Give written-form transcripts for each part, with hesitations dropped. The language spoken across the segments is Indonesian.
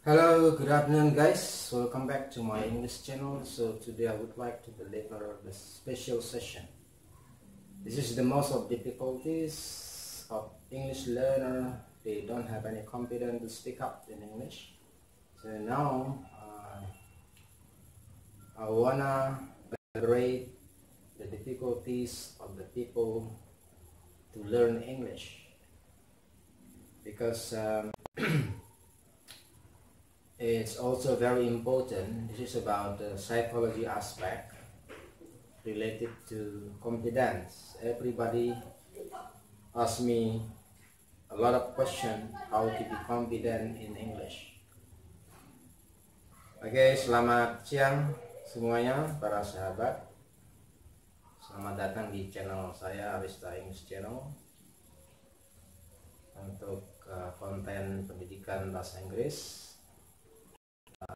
Hello, good afternoon guys. Welcome back to my English channel. So today I would like to deliver the special session. This is the most of difficulties of English learner. They don't have any confidence to speak up in English. So now I wanna elaborate the difficulties of the people to learn English because it's also very important. This is about the psychology aspect related to confidence. Everybody asks me a lot of questions how to be confident in English. Oke, selamat siang semuanya para sahabat. Selamat datang di channel saya, Arista English Channel, untuk konten pendidikan bahasa Inggris.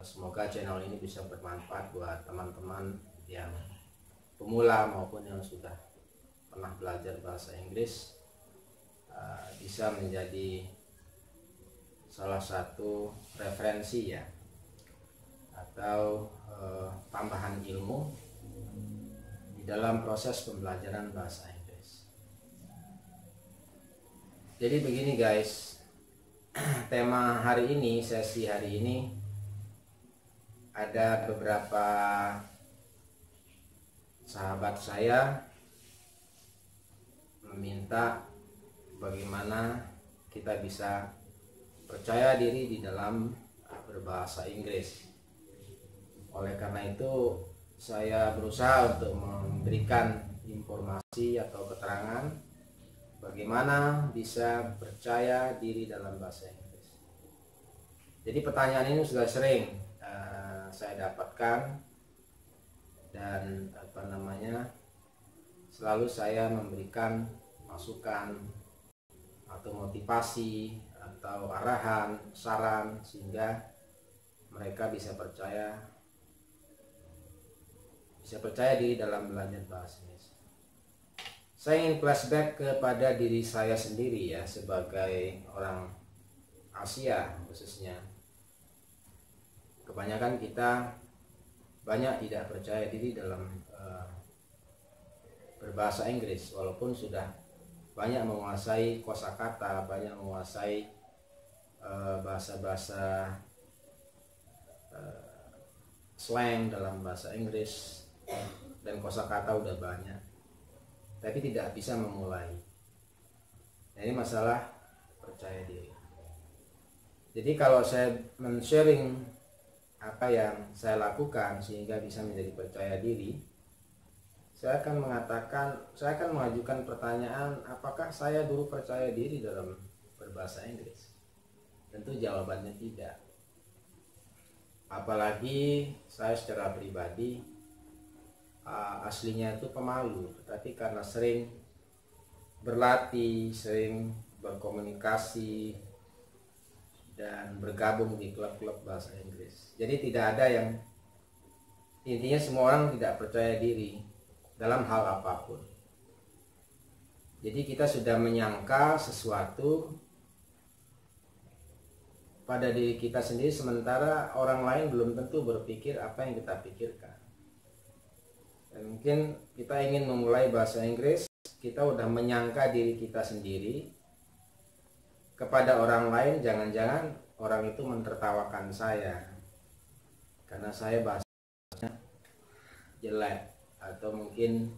Semoga channel ini bisa bermanfaat buat teman-teman yang pemula maupun yang sudah pernah belajar bahasa Inggris, bisa menjadi salah satu referensi ya, atau tambahan ilmu di dalam proses pembelajaran bahasa Inggris. Jadi begini guys, tema hari ini, sesi hari ini, ada beberapa sahabat saya meminta bagaimana kita bisa percaya diri di dalam berbahasa Inggris. Oleh karena itu saya berusaha untuk memberikan informasi atau keterangan bagaimana bisa percaya diri dalam bahasa Inggris. Jadi pertanyaan ini sudah sering saya dapatkan, dan selalu saya memberikan masukan atau motivasi atau arahan, saran, sehingga mereka bisa percaya diri dalam belajar bahasa Inggris. Saya ingin flashback kepada diri saya sendiri ya, sebagai orang Asia khususnya. Kebanyakan kita banyak tidak percaya diri dalam berbahasa Inggris, walaupun sudah banyak menguasai kosakata, banyak menguasai bahasa-bahasa slang dalam bahasa Inggris, dan kosakata udah banyak, tapi tidak bisa memulai. Nah, ini masalah percaya diri. Jadi kalau saya men-sharing apa yang saya lakukan sehingga bisa menjadi percaya diri, saya akan mengajukan pertanyaan, apakah saya dulu percaya diri dalam berbahasa Inggris? Tentu jawabannya tidak. Apalagi saya secara pribadi aslinya itu pemalu, tetapi karena sering berlatih, sering berkomunikasi dan bergabung di klub-klub bahasa Inggris, jadi tidak ada yang, intinya semua orang tidak percaya diri dalam hal apapun. Jadi kita sudah menyangka sesuatu pada diri kita sendiri, sementara orang lain belum tentu berpikir apa yang kita pikirkan. Dan mungkin kita ingin memulai bahasa Inggris, kita udah menyangka diri kita sendiri kepada orang lain, jangan-jangan orang itu mentertawakan saya karena saya bahasanya jelek, atau mungkin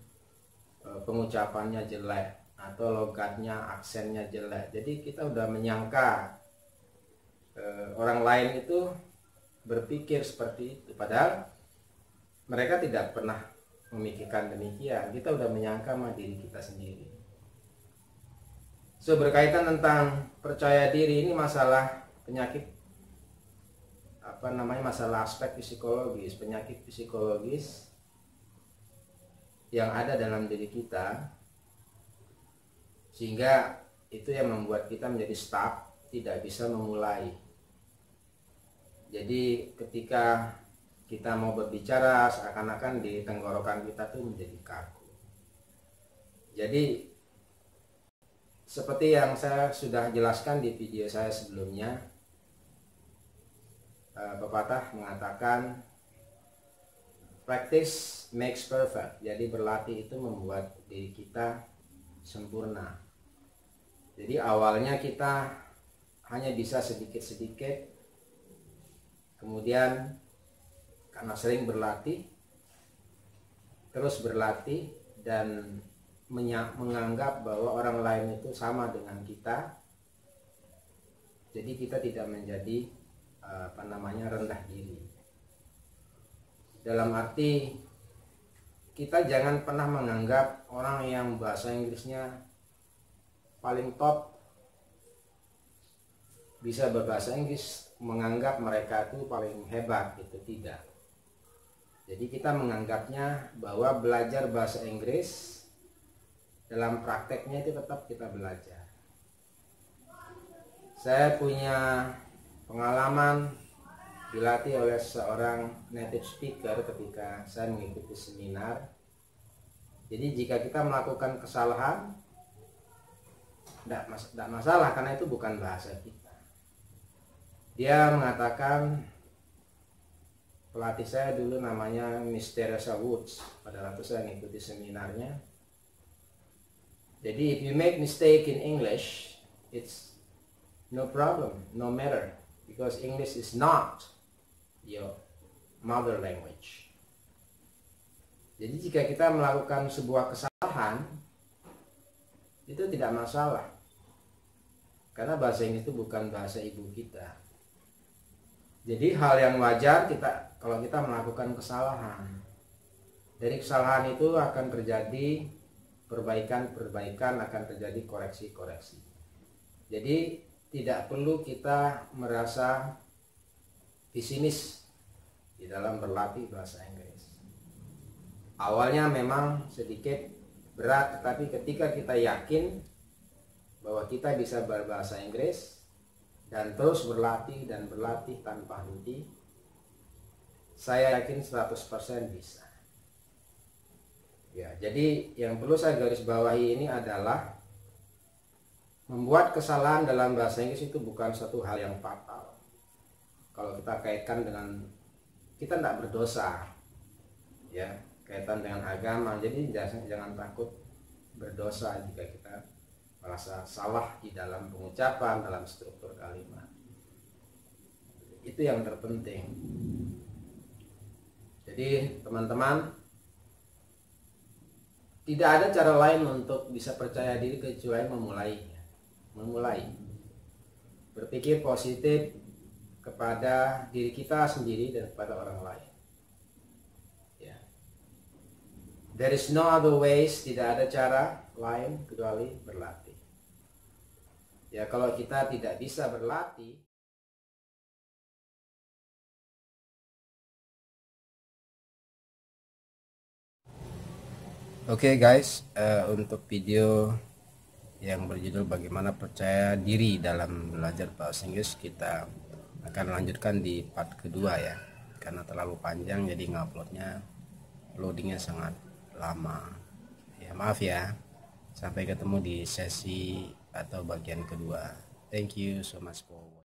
pengucapannya jelek, atau logatnya, aksennya jelek. Jadi kita udah menyangka orang lain itu berpikir seperti itu, padahal mereka tidak pernah memikirkan demikian. Kita udah menyangka sama diri kita sendiri. So, berkaitan tentang percaya diri, ini masalah penyakit masalah aspek psikologis, penyakit psikologis yang ada dalam diri kita, sehingga itu yang membuat kita menjadi stuck, tidak bisa memulai. Jadi ketika kita mau berbicara, seakan-akan di tenggorokan kita tuh menjadi kaku. Jadi seperti yang saya sudah jelaskan di video saya sebelumnya, pepatah mengatakan practice makes perfect. Jadi berlatih itu membuat diri kita sempurna. Jadi awalnya kita hanya bisa sedikit-sedikit, kemudian karena sering berlatih, terus berlatih dan menganggap bahwa orang lain itu sama dengan kita. Jadi kita tidak menjadi rendah diri. Dalam arti kita jangan pernah menganggap orang yang bahasa Inggrisnya paling top, bisa berbahasa Inggris, menganggap mereka itu paling hebat. Itu tidak. Jadi kita menganggapnya bahwa belajar bahasa Inggris dalam prakteknya itu tetap kita belajar. Saya punya pengalaman dilatih oleh seorang native speaker ketika saya mengikuti seminar. Jadi jika kita melakukan kesalahan, tidak masalah karena itu bukan bahasa kita. Dia mengatakan, pelatih saya dulu namanya Miss Teresa Woods pada waktu saya mengikuti seminarnya. Jadi if you make mistake in English, it's no problem, no matter, because English is not your mother language. Jadi jika kita melakukan sebuah kesalahan, itu tidak masalah, karena bahasa Inggris itu bukan bahasa ibu kita. Jadi hal yang wajar kalau kita melakukan kesalahan. Dari kesalahan itu akan terjadi perbaikan, akan terjadi koreksi-koreksi. Jadi tidak perlu kita merasa pesimis di dalam berlatih bahasa Inggris. Awalnya memang sedikit berat, tetapi ketika kita yakin bahwa kita bisa berbahasa Inggris dan terus berlatih dan berlatih tanpa henti, saya yakin 100% bisa. Ya, jadi yang perlu saya garis bawahi ini adalah membuat kesalahan dalam bahasa Inggris itu bukan suatu hal yang fatal. Kalau kita kaitkan dengan kita tidak berdosa, ya, kaitan dengan agama, jadi jangan takut berdosa jika kita merasa salah di dalam pengucapan, dalam struktur kalimat. Itu yang terpenting. Jadi teman-teman, tidak ada cara lain untuk bisa percaya diri kecuali memulai berpikir positif kepada diri kita sendiri dan kepada orang lain. Ya. There is no other ways, tidak ada cara lain kecuali berlatih. Ya, kalau kita tidak bisa berlatih, Oke guys, untuk video yang berjudul bagaimana percaya diri dalam belajar bahasa Inggris, kita akan lanjutkan di part kedua ya, karena terlalu panjang jadi nguploadnya loadingnya sangat lama ya, maaf ya. Sampai ketemu di sesi atau bagian kedua. Thank you so much for watching.